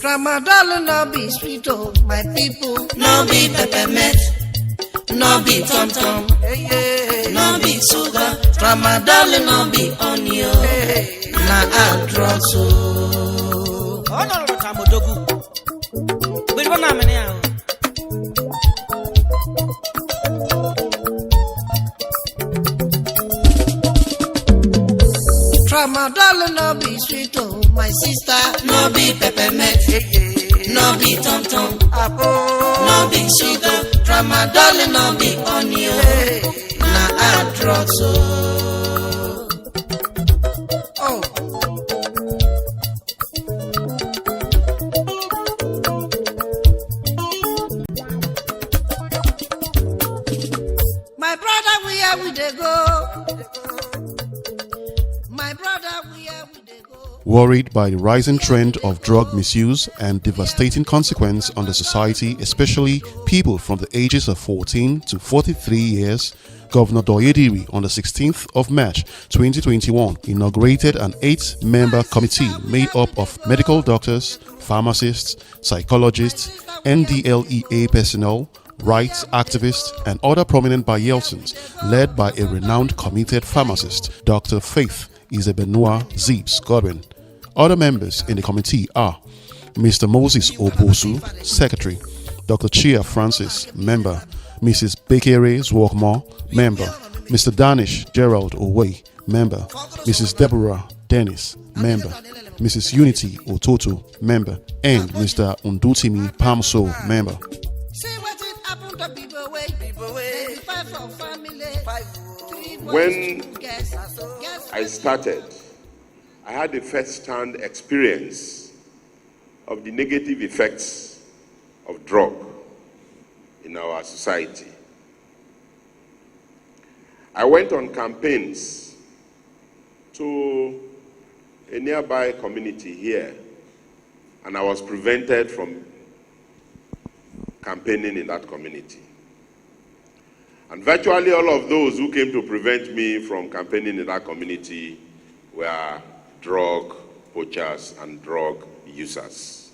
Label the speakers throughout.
Speaker 1: Tramadol no be sweet, oh, my people.
Speaker 2: No be peppermint, no be tom-tom, no be sugar. Tramadol no be onion, na hard drugs, oh.
Speaker 3: Oh, no, Tramodogu. But what am I now?
Speaker 1: Tramadol no be sweet, oh, my sister.
Speaker 2: No be peppermint, no be tom-tom, no be sugar. Tramadol no be onion, na hard drugs, oh.
Speaker 1: Oh. My brother, where we dey go? My brother, where we dey go?
Speaker 4: Worried by the rising trend of drug misuse and devastating consequence on the society, especially people from the ages of 14 to 43 years, Governor Doyediri on the 16th of March 2021 inaugurated an 8-member committee made up of medical doctors, pharmacists, psychologists, NDLEA personnel, rights activists, and other prominent Bayelsans, led by a renowned committed pharmacist, Dr. Faith Izebenua Zeebs Godwin. Other members in the committee are Mr. Moses Oposu, Secretary; Dr. Chia Francis, Member; Mrs. Bekere Zwokmo, Member; Mr. Danish Gerald Owe, Member; Mrs. Deborah Dennis, Member; Mrs. Unity Ototo, Member; and Mr. Undutimi Pamso, Member.
Speaker 5: When I started, I had a first-hand experience of the negative effects of drug in our society. I went on campaigns to a nearby community here, and I was prevented from campaigning in that community. And virtually all of those who came to prevent me from campaigning in that community were drug poachers and drug users.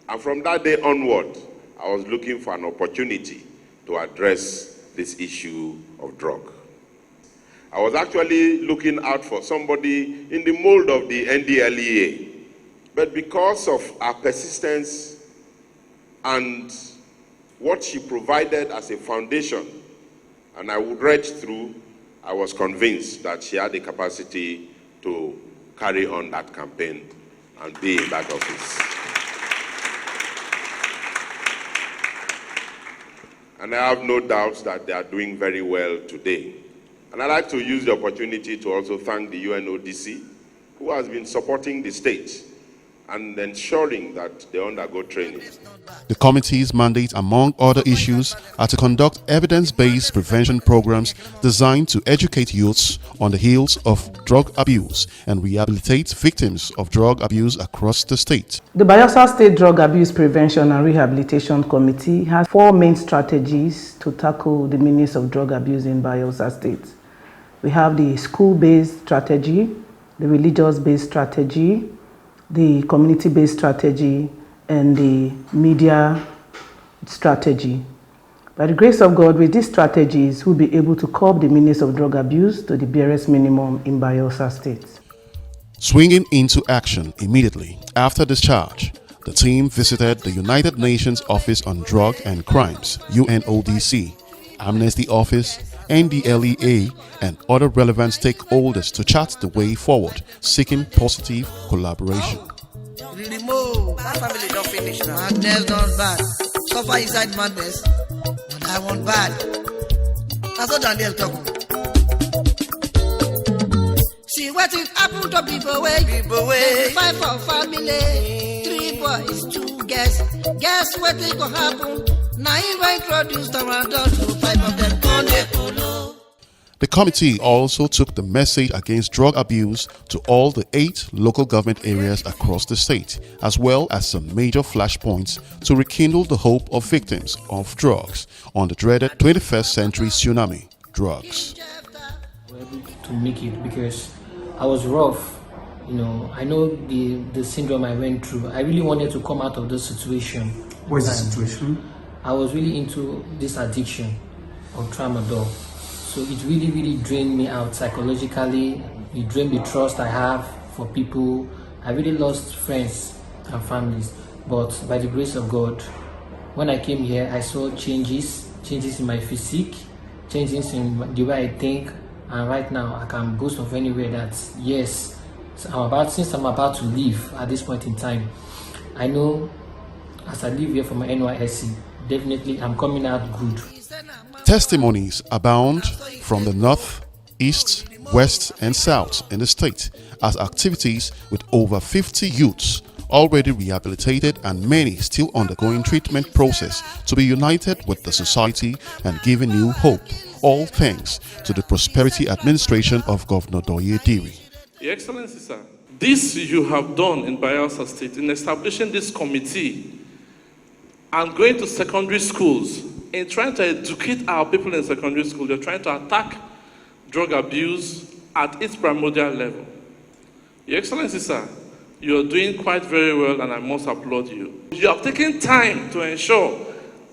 Speaker 5: And from that day onward, I was looking for an opportunity to address this issue of drug. I was actually looking out for somebody in the mold of the NDLEA. But because of our persistence and what she provided as a foundation, and I would read through, I was convinced that she had the capacity to carry on that campaign and be in that office. And I have no doubts that they are doing very well today. And I'd like to use the opportunity to also thank the UNODC, who has been supporting the state and ensuring that they undergo training.
Speaker 4: The committee's mandate, among other issues, are to conduct evidence-based prevention programs designed to educate youths on the ills of drug abuse and rehabilitate victims of drug abuse across the state.
Speaker 6: The Bayelsa State Drug Abuse Prevention and Rehabilitation Committee has 4 main strategies to tackle the menace of drug abuse in Bayelsa State. We have the school-based strategy, the religious-based strategy, the community-based strategy, and the media strategy. By the grace of God, with these strategies, we'll be able to curb the menace of drug abuse to the barest minimum in Bayelsa State.
Speaker 4: Swinging into action immediately after discharge, the team visited the United Nations Office on Drug and Crimes, UNODC, Amnesty Office, NDLEA, and other relevant stakeholders to chart the way forward, seeking positive collaboration.
Speaker 1: That family don't finish now. Madness don't bad. Suffer inside madness, but I want bad. That's what Daniel talk. See what it happened to people way. 5 for family, 3 boys, 2 girls. Guess what it go happen? Now you go introduce the random to 5 of them on the polo.
Speaker 4: The committee also took the message against drug abuse to all the 8 local government areas across the state, as well as some major flashpoints to rekindle the hope of victims of drugs on the dreaded 21st century tsunami, drugs.
Speaker 7: I was able to make it because I was rough You know, I know the syndrome I went through. I really wanted to come out of this situation.
Speaker 8: What is the situation?
Speaker 7: I was really into this addiction of tramadol. So it really drained me out psychologically. It drained the trust I have for people. I really lost friends and families. But by the grace of God, when I came here, I saw changes in my physique, changes in the way I think. And right now, I can boast of anywhere that, yes, since I'm about to leave at this point in time, I know as I leave here for my NYSC, definitely I'm coming out good.
Speaker 4: Testimonies abound from the north, east, west and south in the state as activities with over 50 youths already rehabilitated and many still undergoing treatment process to be united with the society and given new hope, all thanks to the Prosperity Administration of Governor Doye.
Speaker 9: Your Excellency, sir, this you have done in Bayelsa State in establishing this committee and going to secondary schools in trying to educate our people in secondary school. You're trying to attack drug abuse at its primordial level. Your Excellency, sir, you're doing quite very well and I must applaud you. You have taken time to ensure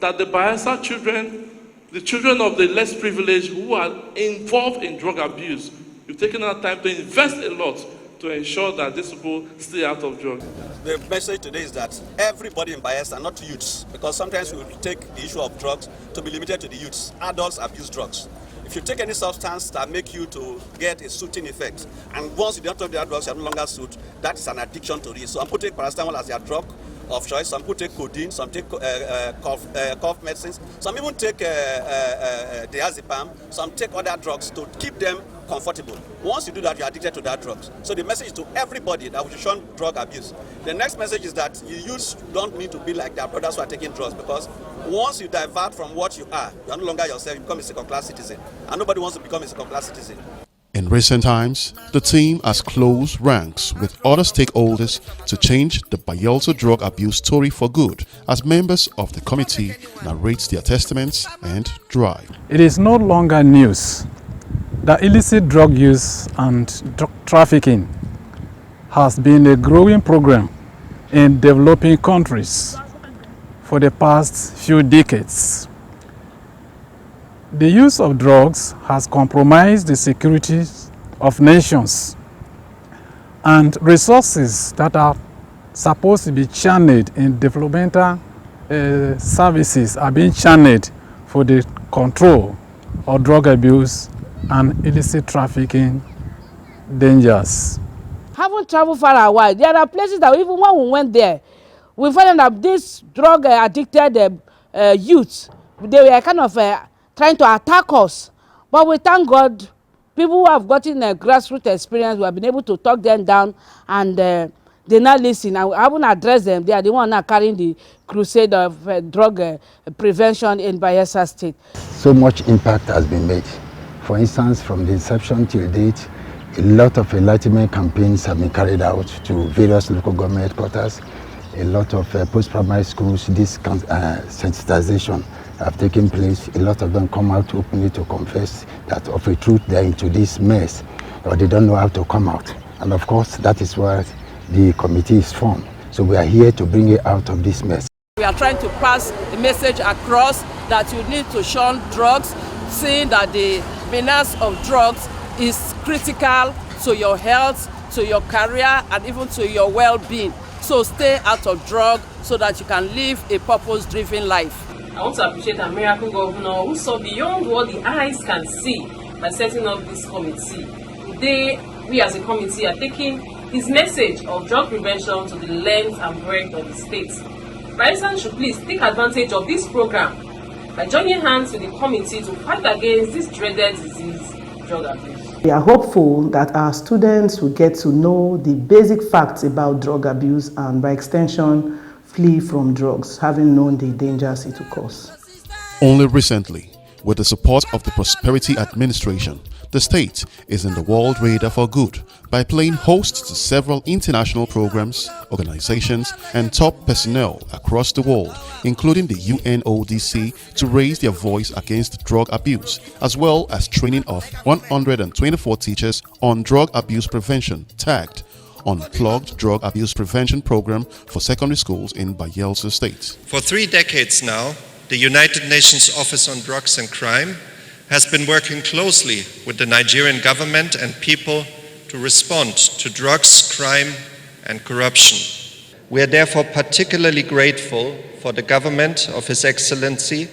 Speaker 9: that the Bayelsa children, the children of the less privileged who are involved in drug abuse, you've taken that time to invest a lot to ensure that these people stay out of drugs.
Speaker 10: The message today is that everybody in Bayelsa, not youths, because sometimes we take the issue of drugs to be limited to the youths. Adults abuse drugs. If you take any substance that make you to get a soothing effect, and once you don't take the drugs, you are no longer soothed, that is an addiction to it. So I'm putting paracetamol as their drug of choice. Some people take codeine, some take cough medicines, some even take diazepam, some take other drugs to keep them comfortable. Once you do that, you're addicted to that drugs. So the message is to everybody that we should shun drug abuse. The next message is that youths don't need to be like their brothers who are taking drugs, because once you divert from what you are no longer yourself, you become a second-class citizen. And nobody wants to become a second-class citizen.
Speaker 4: In recent times, the team has closed ranks with other stakeholders to change the Bayelsa drug abuse story for good, as members of the committee narrate their testaments and drive.
Speaker 11: It is no longer news that illicit drug use and drug trafficking has been a growing program in developing countries for the past few decades. The use of drugs has compromised the security of nations, and resources that are supposed to be channeled in developmental services are being channeled for the control of drug abuse and illicit trafficking dangers.
Speaker 12: Haven't traveled far and wide. There are places that even when we went there, we found that these drug addicted youths, they were kind of trying to attack us. But we thank God, people who have gotten a grassroots experience, we have been able to talk them down, and they now listen. I haven't addressed them. They are the one now carrying the crusade of drug prevention in Bayelsa State.
Speaker 13: So much impact has been made. For instance, from the inception till date, a lot of enlightenment campaigns have been carried out to various local government headquarters. A lot of post-primary schools, this sensitization have taken place. A lot of them come out openly to confess that of a truth they're into this mess, or they don't know how to come out. And of course, that is why the committee is formed. So we are here to bring it out of this mess.
Speaker 14: We are trying to pass a message across that you need to shun drugs, seeing that the menace of drugs is critical to your health, to your career, and even to your well-being. So stay out of drugs so that you can live a purpose-driven life.
Speaker 15: I want to appreciate our miracle governor who saw beyond what the eyes can see by setting up this committee. Today, we as a committee are taking his message of drug prevention to the length and breadth of the state. Bayelsa should please take advantage of this program by joining hands with the committee to fight against this dreaded disease, drug abuse.
Speaker 6: We are hopeful that our students will get to know the basic facts about drug abuse and, by extension, flee from drugs, having known the dangers it will cause.
Speaker 4: Only recently, with the support of the Prosperity Administration, the state is in the world radar for good by playing host to several international programs, organizations, and top personnel across the world, including the UNODC, to raise their voice against drug abuse, as well as training of 124 teachers on drug abuse prevention, tagged unplugged drug abuse prevention program for secondary schools in Bayelsa State.
Speaker 8: For 3 decades now, the United Nations Office on Drugs and Crime has been working closely with the Nigerian government and people to respond to drugs, crime, and corruption. We are therefore particularly grateful for the government of His Excellency,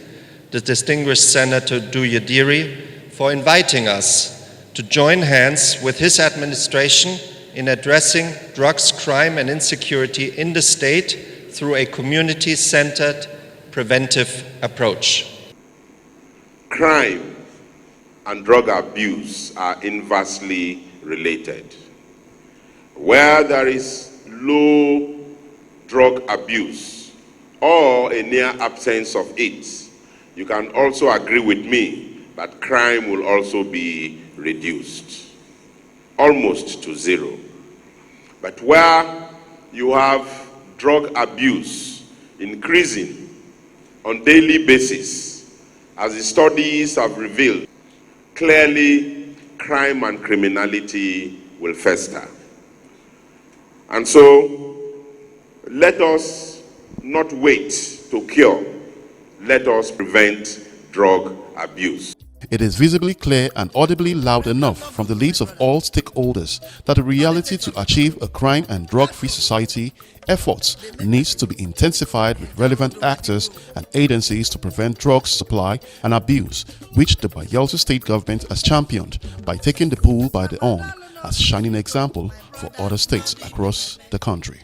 Speaker 8: the distinguished Senator Duyediri, for inviting us to join hands with his administration in addressing drugs, crime, and insecurity in the state through a community-centered preventive approach.
Speaker 5: Crime and drug abuse are inversely related. Where there is low drug abuse or a near absence of it, you can also agree with me that crime will also be reduced, almost to zero. But where you have drug abuse increasing on daily basis, as the studies have revealed, clearly crime and criminality will fester. And so, let us not wait to cure. Let us prevent drug abuse.
Speaker 4: It is visibly clear and audibly loud enough from the lips of all stakeholders that the reality to achieve a crime and drug-free society efforts needs to be intensified with relevant actors and agencies to prevent drug supply and abuse, which the Bayelsa state government has championed by taking the bull by the horn as shining example for other states across the country.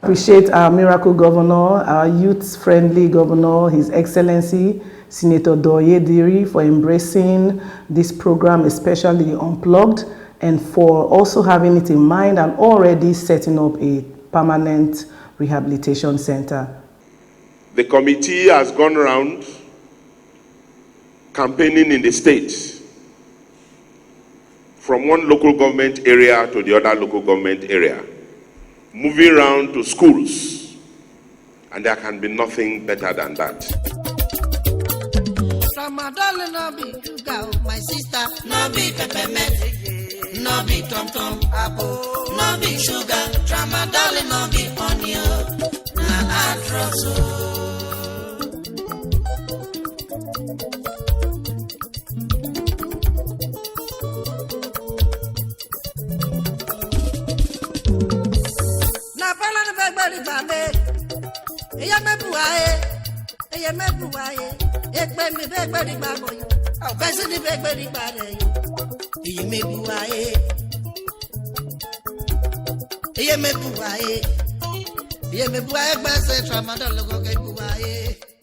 Speaker 6: Appreciate our miracle governor, our youth-friendly governor, His Excellency Senator Duyediri, for embracing this program, especially the Unplugged, and for also having it in mind and already setting up a permanent rehabilitation center.
Speaker 5: The committee has gone around campaigning in the state, from one local government area to the other local government area, moving around to schools, and there can be nothing better than that.
Speaker 1: Ramadan no be sugar, my sister, no be peppermint, no be tom apple, no be sugar. Ramadan no be onion, na atroso. Ramadan logo ke buaye.